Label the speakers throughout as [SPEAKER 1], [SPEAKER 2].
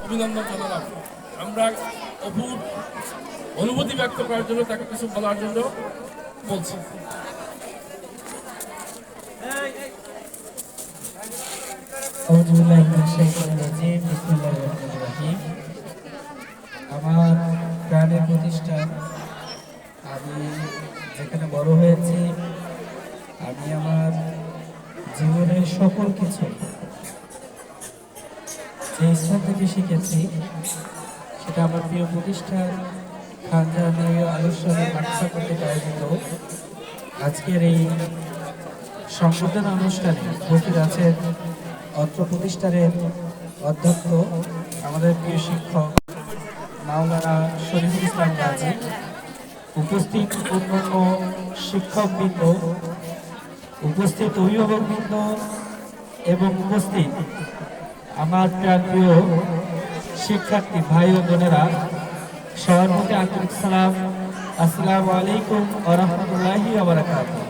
[SPEAKER 1] অভিনন্দন জানালাম। আমরা অপুর অনুভূতি ব্যক্ত করার জন্য, তাকে কিছু বলার জন্য বলছি।
[SPEAKER 2] আমার প্রাণের প্রতিষ্ঠান, আমি যেখানে বড় হয়েছি, আমি আমার জীবনের সকল কিছু যে স্থান থেকে শিখেছি, সেটা আমার প্রিয় প্রতিষ্ঠান খানজাহানি আনুষ্ঠানিক মাদ্রাসা কর্তৃক আয়োজিত আজকের এই সংবর্ধনা অনুষ্ঠানে উপস্থিত আছেন অত্র প্রতিষ্ঠানের অধ্যক্ষ, আমাদের প্রিয় শিক্ষক মাওলানা শরীফুল ইসলাম গাজী, উপস্থিত অন্যান্য শিক্ষকবৃন্দ, উপস্থিত অভিভাবকবৃন্দ এবং উপস্থিত আমার প্রিয় শিক্ষার্থী ভাই ও বোনেরা, সবার প্রতি আন্তরিক সালাম। আসসালামু আলাইকুম ওয়া রাহমাতুল্লাহি ওয়া বারাকাতুহু।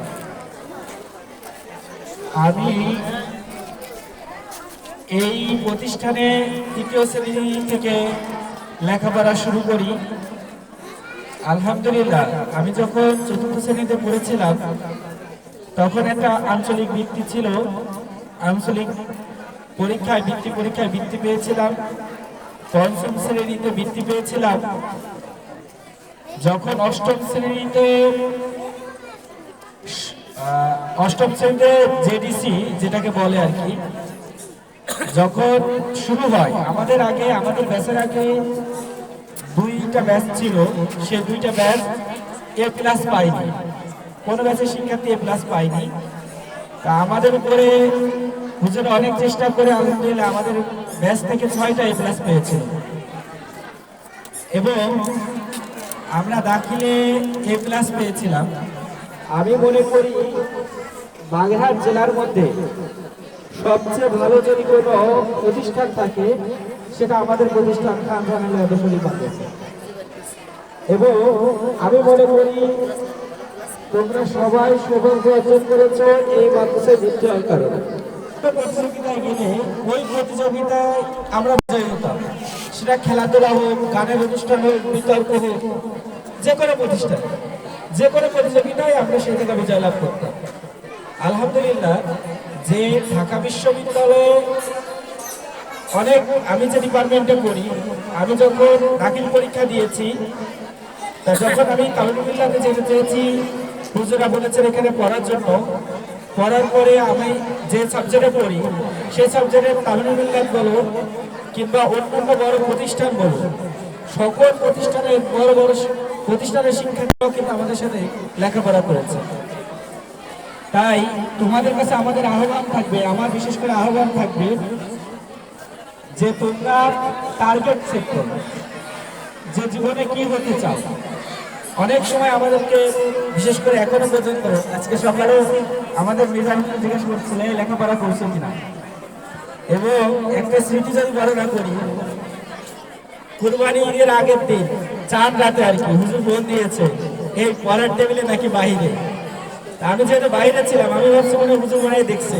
[SPEAKER 2] আমি এই প্রতিষ্ঠানে তৃতীয় শ্রেণী থেকে লেখাপড়া শুরু করি। আলহামদুলিল্লাহ, আমি যখন চতুর্থ শ্রেণীতে পড়েছিলাম তখন একটা আঞ্চলিক বৃত্তি ছিল, আঞ্চলিক পরীক্ষায় বৃত্তি পেয়েছিলাম। পঞ্চম শ্রেণীতে বৃত্তি পেয়েছিলাম। যখন অষ্টম শ্রেণীতে জেডিসি যেটাকে বলে আর কি, যখন শুরু হয়, আমাদের ব্যাচের আগে দুইটা ব্যাচ ছিল, সে দুইটা ব্যাচ এ প্লাস পাইনি, কোনো ব্যাচের শিক্ষার্থী এ প্লাস পাইনি। তা আমাদের উপরে হুজুর অনেক চেষ্টা করে আলহামদুলিল্লাহ আমাদের ব্যাচ থেকে 6টা এ প্লাস পেয়েছিল এবং আমরা দাখিলে এ প্লাস পেয়েছিলাম। আমি মনে করি বাগেরহাট জেলার মধ্যে সবচেয়ে ভালো যদি কোনো প্রতিষ্ঠান থাকে, সেটা আমাদের প্রতিষ্ঠান খানজাহানি আদর্শনী মাদ্রাসা। এবং আমি মনে করি তোমরা সবাই সৌভাগ্য অর্জন করেছ এই মাদ্রাসায় ভর্তি হওয়ার কারণে। প্রতিযোগিতায় গেলে ওই প্রতিযোগিতায় আমরা বিজয়ী হতাম, সেটা খেলাধুলা হোক, গানের অনুষ্ঠান হোক, বিতর্ক হোক, যে কোনো প্রতিযোগিতায় আমরা সেই থেকে বিজয় লাভ করতাম। আলহামদুলিল্লাহ, যে ঢাকা বিশ্ববিদ্যালয়ে অনেক, আমি যে ডিপার্টমেন্টে করি, আমি যখন দাখিল পরীক্ষা দিয়েছি, যখন আমি তালুবিল্লাতে যেতে চেয়েছি, হুজুরা বলেছেন এখানে পড়ার জন্য। পড়ার পরে আমি যে সাবজেক্টে পড়ি, সেই সাবজেক্টের তালুবিল্লাত বলো কিংবা অন্যান্য বড় প্রতিষ্ঠান বলো, সকল প্রতিষ্ঠানের বড় প্রতিষ্ঠানের শিক্ষার্থীরাও কিন্তু আমাদের সাথে লেখাপড়া করেছে। তাই তোমাদের কাছে আমাদের আহ্বান থাকবে, আমার বিশেষ করে আহ্বান থাকবে যে তোমরা টার্গেট সেট করো, যে জীবনে কি হতে চাও। অনেক সময় আমাদেরকে, বিশেষ করে এখনো পর্যন্ত, আজকে সকালেও আমাদের মিজান জিজ্ঞাসা করছিল লেখাপড়া করছো কিনা। এবং একটা স্মৃতি যদি বর্ণনা করি, কুরবানি ঈদের আগের দিন চাঁদ রাতে আর কি হুজুর ফোন দিয়েছে, এই পরের টেবিলে নাকি বাহিরে। আমি যেহেতু বাইরে ছিলাম, আমি ভাবছি মনে হুজুর মনে দেখছে।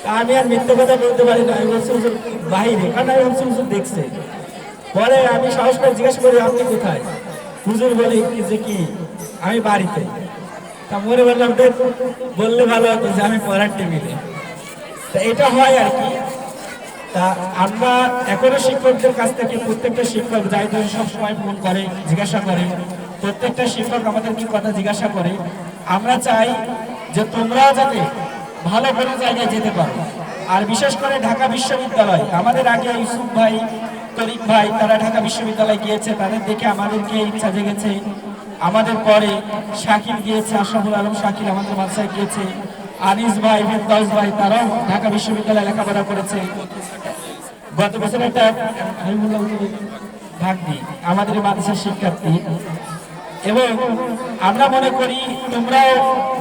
[SPEAKER 2] তা আমি আর মিথ্যে কথা বলতে পারি না, আমি বলছি হুজুর বাহিরে, কারণ আমি ভাবছি হুজুর দেখছে। পরে আমি সাহস করে জিজ্ঞাসা করি আপনি কোথায়? হুজুর বলে যে কি আমি বাড়িতে। তা মনে বললাম বললে ভালো হতো যে আমি পড়ার টেবিলে। তা এটা হয় আর কি। তা আমরা এখনো শিক্ষকদের কাছ থেকে, প্রত্যেকটা শিক্ষক যাই ধরে সবসময় ফোন করে, জিজ্ঞাসা করে, প্রত্যেকটা শিক্ষক আমাদেরকে কথা জিজ্ঞাসা করে। আমরা চাই যে তোমরা যাতে ভালো কোনো জায়গায় যেতে পারো। আর বিশেষ করে ঢাকা বিশ্ববিদ্যালয়, আমাদের আগে ইউসুফ ভাই, তরিক ভাই, তারা ঢাকা বিশ্ববিদ্যালয়ে গিয়েছে, তাদের দেখে আমাদেরকে ইচ্ছা জেগেছে। আমাদের পরে শাকিল গিয়েছে, আশরাফুল আলম শাকিল আমাদের মাদ্রাসায় গিয়েছে, আনিস ভাই, ফেরদাউস ভাই, তারাও ঢাকা বিশ্ববিদ্যালয়ে লেখাপড়া করেছে। গত বছর একটা ভাগ্নি আমাদের মাদ্রাসার শিক্ষার্থী। এবং আমরা মনে করি তোমরাও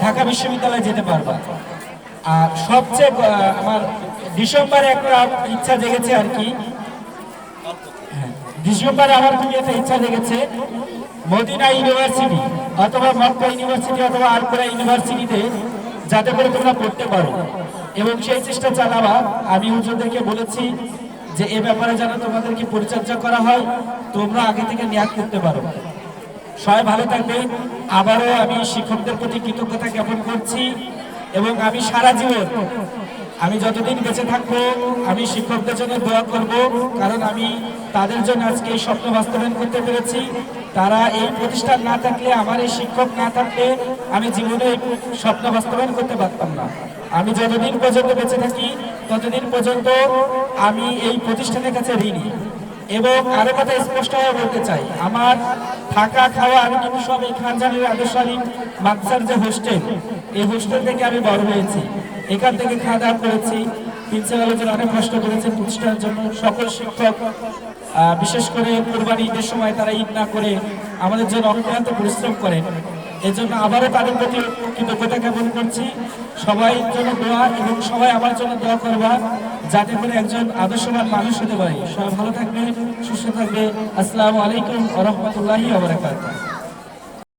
[SPEAKER 2] ঢাকা বিশ্ববিদ্যালয়ে যেতে পারবা। আর সবচেয়ে আমার ডিসেম্বরে একটা ইচ্ছা জেগেছে আর কি, ডিসেম্বরে আমার খুবই একটা ইচ্ছা জেগেছে, মদিনা ইউনিভার্সিটি অথবা মক্কা ইউনিভার্সিটি অথবা আলকুরা ইউনিভার্সিটিতে যাতে করে তোমরা পড়তে পারো, এবং সেই চেষ্টা চালাবা। আমি হুজুরদেরকে বলেছি যে এ ব্যাপারে যেন তোমাদেরকে পরিচর্যা করা হয়, তোমরা আগে থেকে নিয়াত করতে পারো। সবাই ভালো থাকবে। আবারও আমি শিক্ষকদের প্রতি কৃতজ্ঞতা জ্ঞাপন করছি এবং আমি সারা জীবন, আমি যতদিন বেঁচে থাকবো আমি শিক্ষকদের জন্য দোয়া করব, কারণ আমি তাদের জন্য আজকে এই স্বপ্ন বাস্তবায়ন করতে পেরেছি। তারা এই প্রতিষ্ঠান না থাকলে, আমার এই শিক্ষক না থাকলে আমি জীবনে এই স্বপ্ন বাস্তবায়ন করতে পারতাম না। আমি যতদিন পর্যন্ত বেঁচে থাকি ততদিন পর্যন্ত আমি এই প্রতিষ্ঠানের কাছে ঋণী। এবং আরো কথা স্পষ্টভাবে বলতে চাই, আমার থাকা খাওয়া আমি কিন্তু সব এই খানজানের আদর্শ আলী মাদ্রাসার যে হোস্টেল, এই হোস্টেল থেকে আমি বড় হয়েছি, এখান থেকে খাওয়া দাওয়া করেছি। প্রিন্সিপাল আলোচনা অনেক কষ্ট করেছেন প্রতিষ্ঠানের জন্য। সকল শিক্ষক বিশেষ করে কোরবানি ঈদের সময় তারা ঈদ না করে আমাদের জন্য অক্লান্ত পরিশ্রম করেন। এজন্য আবারও তাদের প্রতি কৃতজ্ঞতা জ্ঞাপন করছি। সবাই জন্য দোয়া এবং সবাই আমার জন্য দোয়া করবা, যাতে করে একজন আদর্শবান মানুষ হতে পারে। সবাই ভালো থাকবে, সুস্থ থাকবে। আসসালামু আলাইকুম ওয়া রাহমাতুল্লাহি ওয়া বারাকাতুহু।